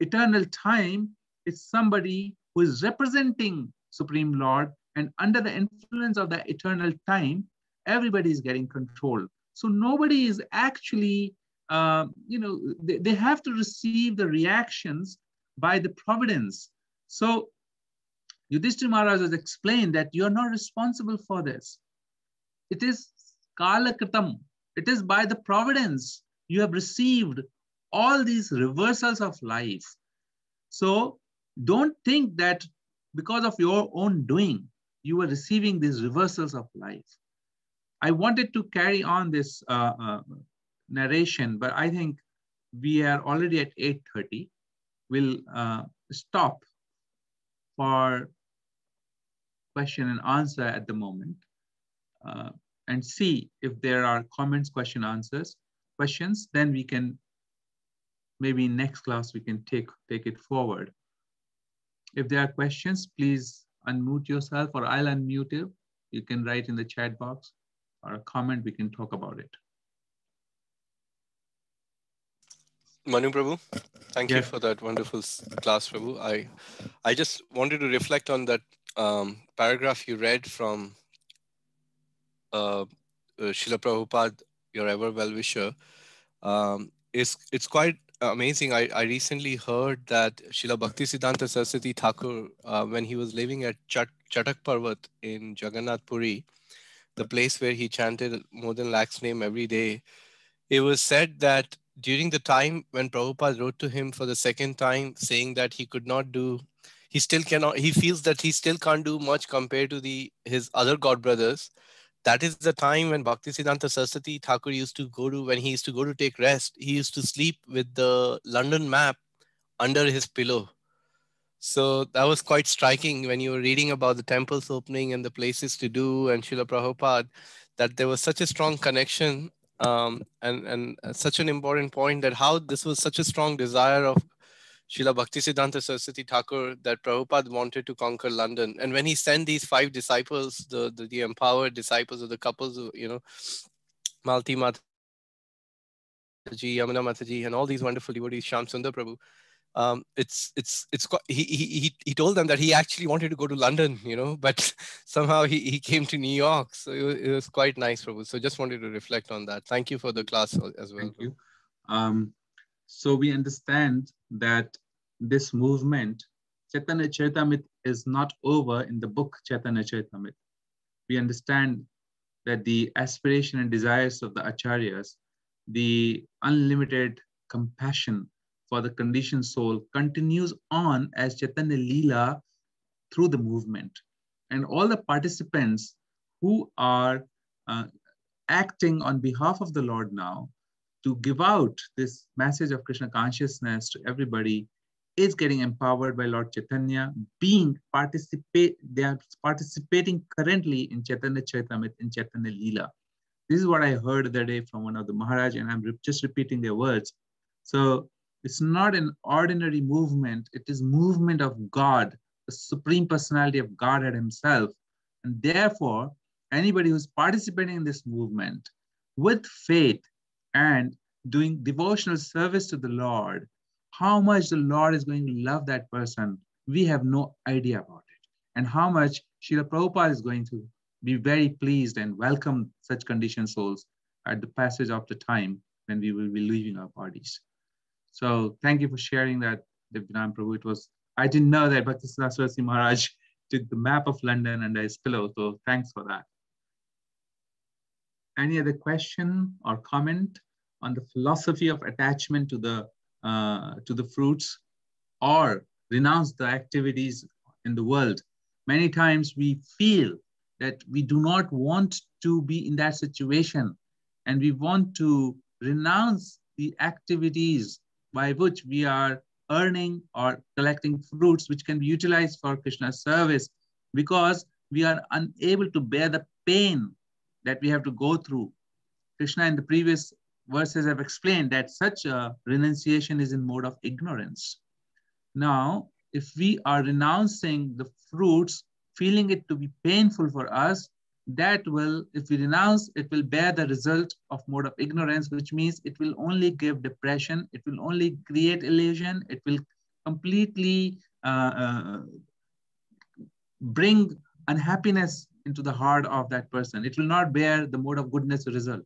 A: Eternal time is somebody who is representing Supreme Lord, and under the influence of the eternal time, everybody is getting control. So nobody is actually, they have to receive the reactions by the providence. So Yudhishthira Maharaj has explained that you are not responsible for this. It is Kala Kritam. It is by the providence you have received all these reversals of life. So don't think that because of your own doing, you are receiving these reversals of life. I wanted to carry on this narration, but I think we are already at 8:30. We'll stop for question and answer at the moment and see if there are comments, questions, then we can, maybe in next class, we can take it forward. If there are questions, please unmute yourself, or I'll unmute you. You can write in the chat box, or a comment, we can talk about it.
B: Manu Prabhu, thank you for that wonderful class, Prabhu. I just wanted to reflect on that paragraph you read from Srila Prabhupada, your ever well-wisher, it's quite amazing. I recently heard that Srila Bhaktisiddhanta Saraswati Thakur, when he was living at Chatak Parvat in Jagannath Puri, the place where he chanted more than lakh's name every day, it was said that during the time when Prabhupada wrote to him for the second time saying that he could not do, he still cannot, he feels that he still can't do much compared to his other god brothers. That is the time when Bhaktisiddhanta Saraswati Thakur used to go to, when he used to go to take rest, he used to sleep with the London map under his pillow. So that was quite striking when you were reading about the temples opening and the places to do and Srila Prabhupada, that there was such a strong connection, and such an important point, that how this was such a strong desire of Srila Bhaktisiddhanta Saraswati Thakur that Prabhupada wanted to conquer London. And when he sent these 5 disciples, the empowered disciples of the couples, Malti Mataji, Yamuna Mataji, and all these wonderful devotees, Sham Sundar Prabhu, he told them that he actually wanted to go to London, but somehow he came to New York. So it was quite nice, Prabhu. So just wanted to reflect on that. Thank you for the class as well.
A: Thank you. So we understand that this movement, Chaitanya Charitamrita, is not over in the book Chaitanya Charitamrita. We understand that the aspiration and desires of the acharyas, the unlimited compassion for the conditioned soul, continues on as Chaitanya Leela through the movement. And all the participants who are acting on behalf of the Lord now to give out this message of Krishna consciousness to everybody is getting empowered by Lord Chaitanya, they are participating currently in Chaitanya Charitamrita, in Chaitanya Leela. This is what I heard the other day from one of the Maharaj, and I'm just repeating their words. So it's not an ordinary movement, it is movement of God, the Supreme Personality of Godhead himself. And therefore, anybody who's participating in this movement with faith and doing devotional service to the Lord, how much the Lord is going to love that person, we have no idea about it. And how much Srila Prabhupada is going to be very pleased and welcome such conditioned souls at the passage of the time when we will be leaving our bodies. So thank you for sharing that, Divyanand Prabhu. I didn't know that Bhaktisiddhanta Saraswati Maharaj took the map of London under his pillow, so thanks for that. Any other question or comment on the philosophy of attachment to the fruits, or renounce the activities in the world? Many times we feel that we do not want to be in that situation, and we want to renounce the activities by which we are earning or collecting fruits which can be utilized for Krishna's service, because we are unable to bear the pain that we have to go through. Krishna in the previous verses have explained that such a renunciation is in mode of ignorance. Now, if we are renouncing the fruits, feeling it to be painful for us, that will, if we renounce, it will bear the result of mode of ignorance, which means it will only give depression, it will only create illusion, it will completely bring unhappiness into the heart of that person. It will not bear the mode of goodness result.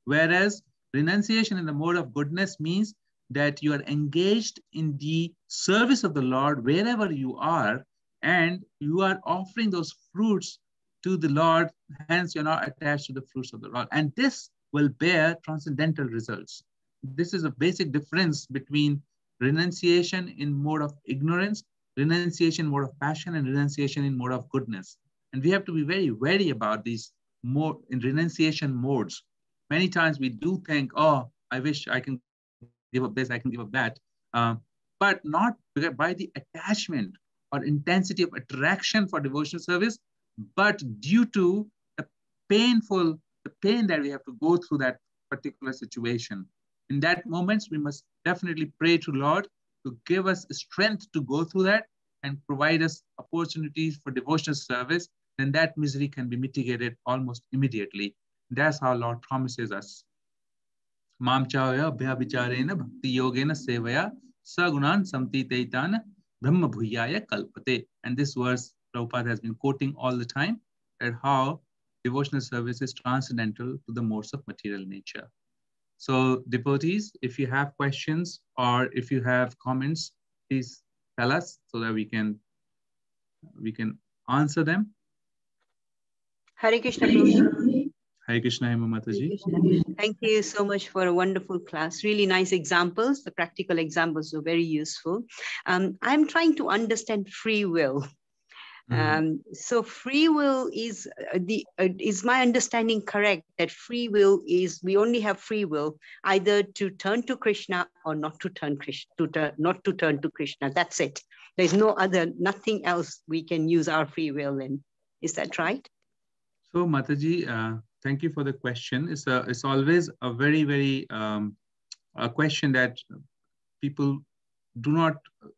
A: Whereas renunciation in the mode of goodness means that you are engaged in the service of the Lord wherever you are, and you are offering those fruits to the Lord, hence you're not attached to the fruits of the Lord. And this will bear transcendental results. This is a basic difference between renunciation in mode of ignorance, renunciation in mode of passion, and renunciation in mode of goodness. And we have to be very wary about these more in renunciation modes. Many times we do think, oh, I wish I can give up this, I can give up that, but not by the attachment or intensity of attraction for devotional service, but due to the pain that we have to go through that particular situation. In that moments, we must definitely pray to Lord to give us strength to go through that and provide us opportunities for devotional service. Then that misery can be mitigated almost immediately. That's how Lord promises us. Mam chaya bhya vicharena bhakti yogena sevaya sagunan samtitaitan brahma bhuyaya kalpate. And this verse Prabhupada has been quoting all the time, that how devotional service is transcendental to the modes of material nature. So devotees, if you have questions or if you have comments, please tell us so that we can answer them.
F: Hare Krishna, Prabhuji.
A: Hare Krishna, Hema Mataji.
F: Thank you so much for a wonderful class. Really nice examples. The practical examples were very useful. I'm trying to understand free will. So free will is is my understanding correct that free will is we only have free will either to turn to Krishna or not to turn not to turn to Krishna. That's it. There's nothing else we can use our free will in. Is that right?
A: So Mataji, thank you for the question. It's always a very, very a question that people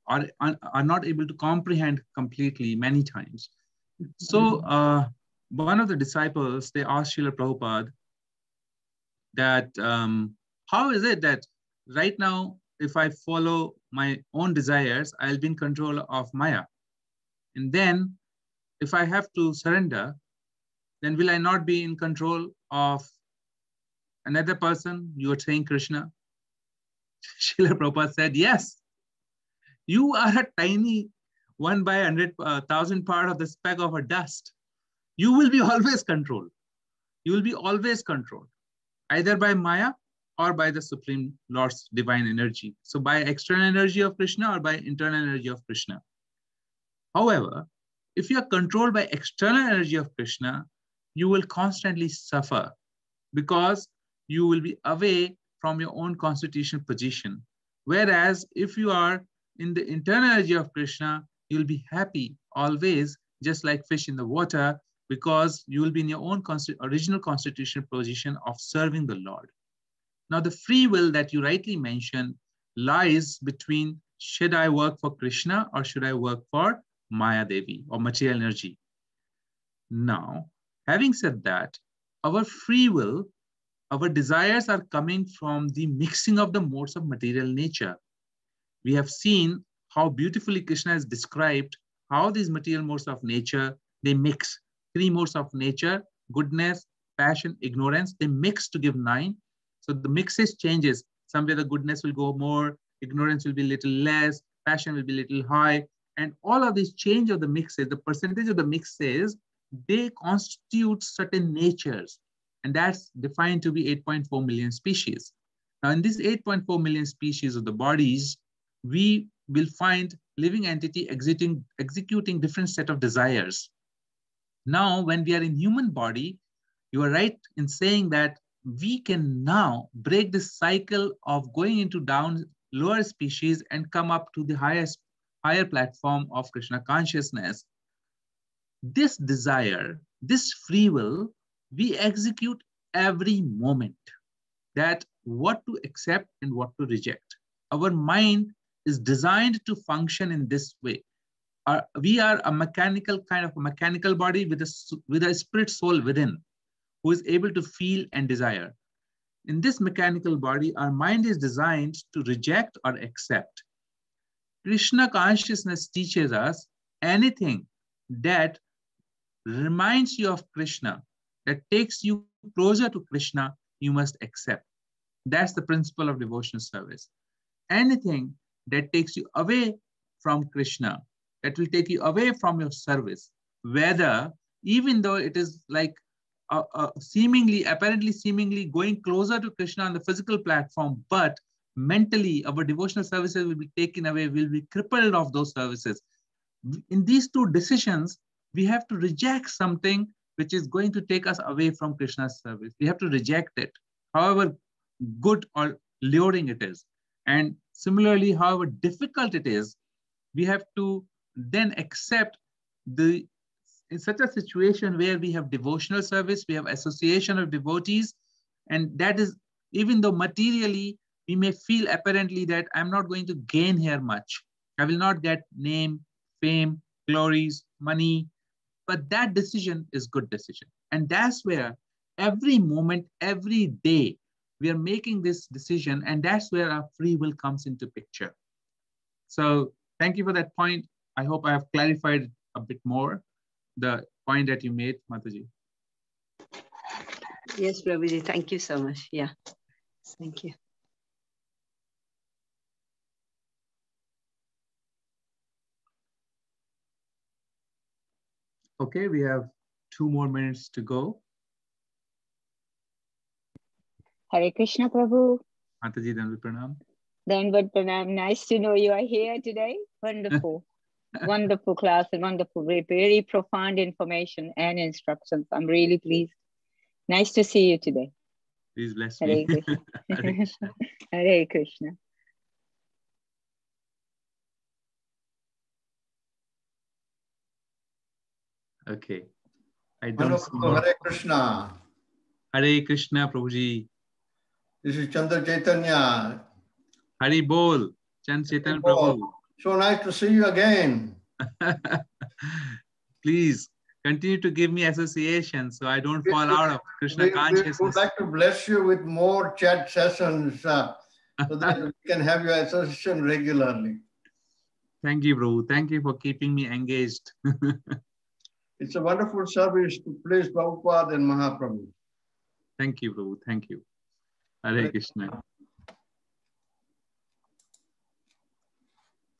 A: are not able to comprehend completely many times. So one of the disciples, they asked Srila Prabhupada that how is it that right now, if I follow my own desires, I'll be in control of Maya. And then if I have to surrender, then will I not be in control of another person? You are saying Krishna. Srila Prabhupada said, yes. You are a tiny 1 by 100,000 part of the speck of a dust. You will be always controlled. You will be always controlled, either by Maya or by the Supreme Lord's divine energy. So by external energy of Krishna or by internal energy of Krishna. However, if you are controlled by external energy of Krishna, you will constantly suffer because you will be away from your own constitutional position. Whereas if you are in the internal energy of Krishna, you'll be happy always, just like fish in the water, because you will be in your own original constitutional position of serving the Lord. Now, the free will that you rightly mentioned lies between should I work for Krishna or should I work for Maya Devi or material energy. Now, having said that, our free will, our desires are coming from the mixing of the modes of material nature. We have seen how beautifully Krishna has described how these material modes of nature, they mix. 3 modes of nature, goodness, passion, ignorance, they mix to give 9. So the mixes changes. Somewhere the goodness will go more, ignorance will be a little less, passion will be a little high. And all of these change of the mixes, the percentage of the mixes, they constitute certain natures. And that's defined to be 8.4 million species. Now in these 8.4 million species of the bodies, we will find living entity executing different set of desires. Now, when we are in human body, you are right in saying that we can now break the cycle of going into down lower species and come up to the higher platform of Krishna consciousness. This desire, this free will, we execute every moment, that what to accept and what to reject. Our mind is designed to function in this way. We are a mechanical body with a spirit soul within, who is able to feel and desire. In this mechanical body, our mind is designed to reject or accept. Krishna consciousness teaches us anything that reminds you of Krishna, that takes you closer to Krishna, you must accept. That's the principle of devotional service. Anything that takes you away from Krishna, that will take you away from your service, whether, even though it is like apparently seemingly going closer to Krishna on the physical platform, but mentally our devotional services will be taken away, will be crippled of those services. In these 2 decisions, we have to reject something which is going to take us away from Krishna's service. We have to reject it, however good or luring it is. And similarly, however difficult it is, we have to then accept in such a situation where we have devotional service, we have association of devotees, and that is, even though materially we may feel apparently that I'm not going to gain here much. I will not get name, fame, glories, money, but that decision is good decision. And that's where every moment, every day, we are making this decision, and that's where our free will comes into picture. So thank you for that point. I hope I have clarified a bit more the point that you made, Mataji.
F: Yes, Prabhuji, thank you so much. Yeah, thank you.
A: Okay, we have 2 more minutes to go.
G: Hare Krishna, Prabhu.
A: Mataji, Dandavat Pranam.
G: Dandavat Pranam. Nice to know you are here today. Wonderful. Wonderful class and wonderful, very profound information and instructions. I'm really pleased. Nice to see you today.
A: Please bless
G: Hare
A: me.
G: Krishna.
A: Hare Krishna.
G: Hare Krishna.
A: Okay. I don't see more.
E: Hare Krishna.
A: Hare Krishna, Prabhuji.
E: This is Chandra Chaitanya.
A: Hari Bol, Chand Chaitanya Prabhu.
E: So nice to see you again.
A: Please continue to give me association so I don't fall out of Krishna consciousness.
E: We would like to bless you with more chat sessions so that we can have your association regularly.
A: Thank you, Prabhu. Thank you for keeping me engaged.
E: It's a wonderful service to please Prabhupada and Mahaprabhu.
A: Thank you, Prabhu. Thank you. Hare Krishna.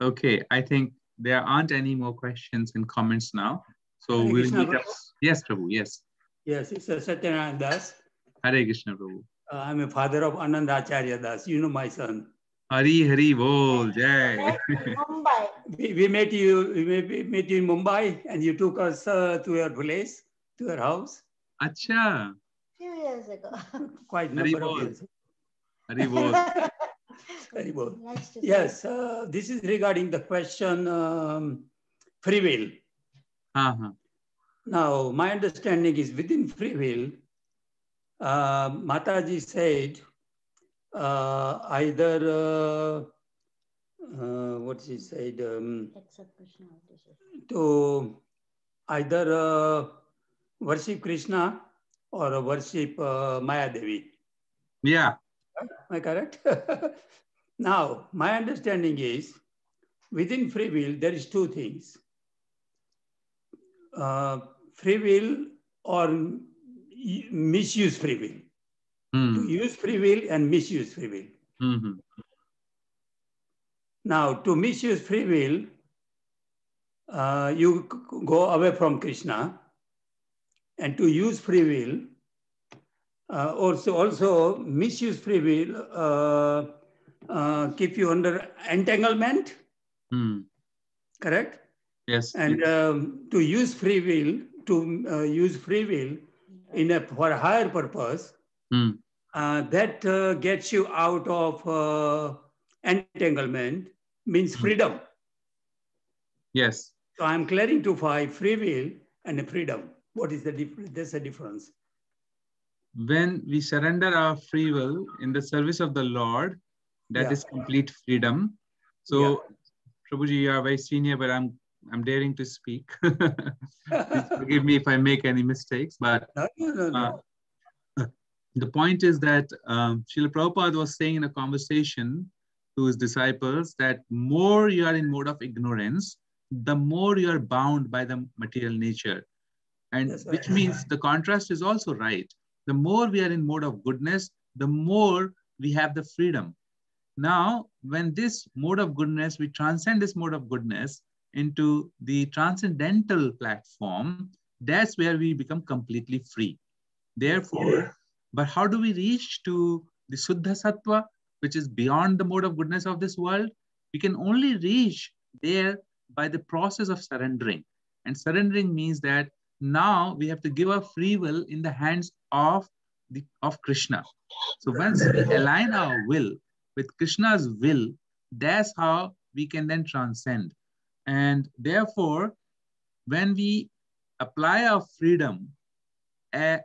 A: Okay, I think there aren't any more questions and comments now. So
H: Hare
A: we'll
H: Krishna,
A: meet up. Yes, Prabhu. Yes.
H: Yes, it's Satyanarayana Das.
A: Hare Krishna, Prabhu.
H: I'm a father of Anand Acharya Das. You know my son.
A: Hari Hari Bol Jai.
I: Mumbai.
H: We met you. We met you in Mumbai, and you took us to your place, to your house.
A: Acha.
I: Few years ago.
H: Quite
A: Hari
H: number of
A: Bol.
H: years.
A: Hari Bol.
H: Very well.
I: Nice to see
H: Yes, this is regarding the question free will. Now, my understanding is within free will, Mataji said either, what she said, to either worship Krishna or worship Maya Devi.
A: Yeah.
H: Am I correct? Now, my understanding is within free will, there is 2 things. Free will or misuse free will. To use free will and misuse free will. Now, to misuse free will, you go away from Krishna, and to use free will, also misuse free will, keep you under entanglement. Correct?
A: Yes.
H: And to use free will, for a higher purpose, that gets you out of entanglement, means freedom.
A: Yes.
H: So I'm clarifying free will and freedom. What is the difference? There's a difference.
A: When we surrender our free will in the service of the Lord, that is complete freedom. So, Prabhuji, you are very senior, but I'm daring to speak. Please forgive me if I make any mistakes. But
H: no.
A: The point is that Srila Prabhupada was saying in a conversation to his disciples that more you are in mode of ignorance, the more you are bound by the material nature. And which means the contrast is also right. The more we are in mode of goodness, the more we have the freedom. Now, when this mode of goodness, we transcend this mode of goodness into the transcendental platform, that's where we become completely free. Therefore, but how do we reach to the Suddha Sattva, which is beyond the mode of goodness of this world? We can only reach there by the process of surrendering. And surrendering means that now we have to give our free will in the hands of Krishna. So once we align our will with Krishna's will, that's how we can then transcend. And therefore, when we apply our freedom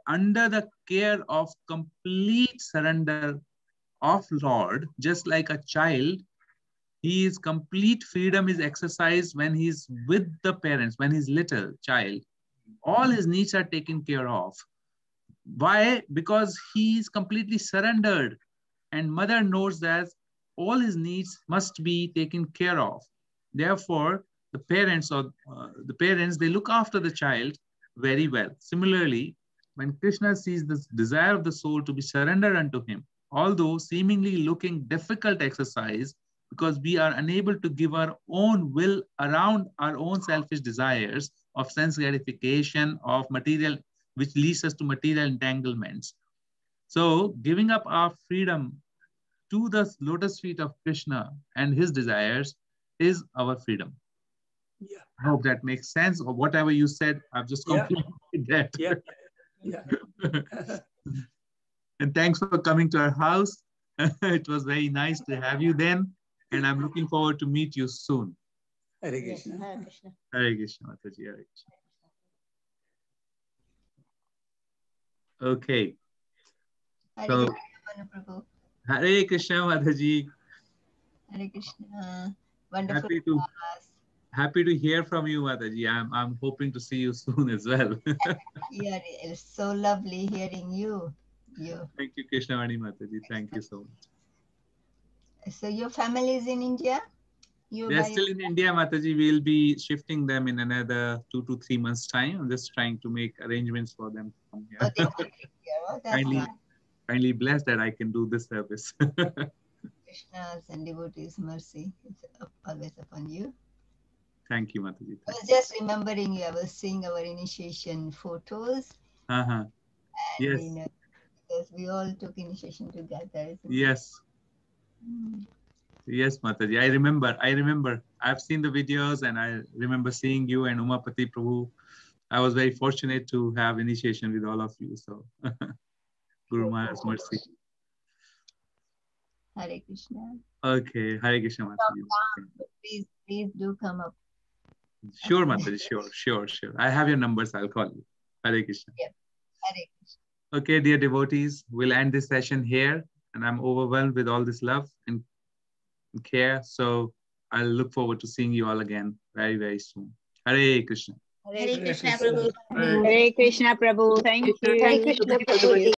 A: under the care of complete surrender of Lord, just like a child, his complete freedom is exercised when he's with the parents, when he's little child. All his needs are taken care of. Why? Because he is completely surrendered, and mother knows that all his needs must be taken care of. Therefore, the parents, they look after the child very well. Similarly, when Krishna sees this desire of the soul to be surrendered unto him, although seemingly looking difficult exercise, because we are unable to give our own will around our own selfish desires of sense gratification, of material, which leads us to material entanglements. So giving up our freedom to the lotus feet of Krishna and his desires is our freedom.
H: Yeah.
A: I hope that makes sense, or whatever you said, I've just completed that.
H: Yeah. Yeah.
A: And thanks for coming to our house. It was very nice to have you then. And I'm looking forward to meet you soon.
H: Hare Krishna.
I: Hare Krishna.
A: Hare Krishna, Mataji. Hare Krishna. Okay.
I: Hare
A: So,
I: Krishna, Prabhu.
A: Hare Krishna, Mataji.
I: Hare Krishna. Wonderful class.
A: Happy to hear from you, Mataji. I'm hoping to see you soon as well.
I: Yeah, it's so lovely hearing you.
A: Thank you, Krishnavani Mataji. Thank you so much.
I: So your family is in India?
A: They're still in India, Mataji. We'll be shifting them in another 2 to 3 months' time. I'm just trying to make arrangements for them to come here.
I: Oh, they want to be here. Oh, that's nice.
A: Kindly blessed that I can do this service.
I: Krishna's and devotees' mercy is always upon you.
A: Thank you, Mataji.
I: I was just remembering you. I was seeing our initiation photos.
A: And yes.
I: Because we all took initiation together.
A: Yes. Yes, Mataji. I remember. I've seen the videos and I remember seeing you and Umapati Prabhu. I was very fortunate to have initiation with all of you. So, Guru Maharaj's mercy.
I: Hare Krishna.
A: Okay, Hare Krishna, Mataji.
I: Please do come up.
A: Sure, Mataji. Sure. I have your numbers. I'll call you. Hare Krishna.
I: Yeah. Hare Krishna.
A: Okay, dear devotees, we'll end this session here. And I'm overwhelmed with all this love and care. So I'll look forward to seeing you all again very, very soon. Hare Krishna.
I: Hare Krishna, Prabhu.
G: Hare Krishna, Prabhu. Thank you.
I: Hare Krishna, Prabhu.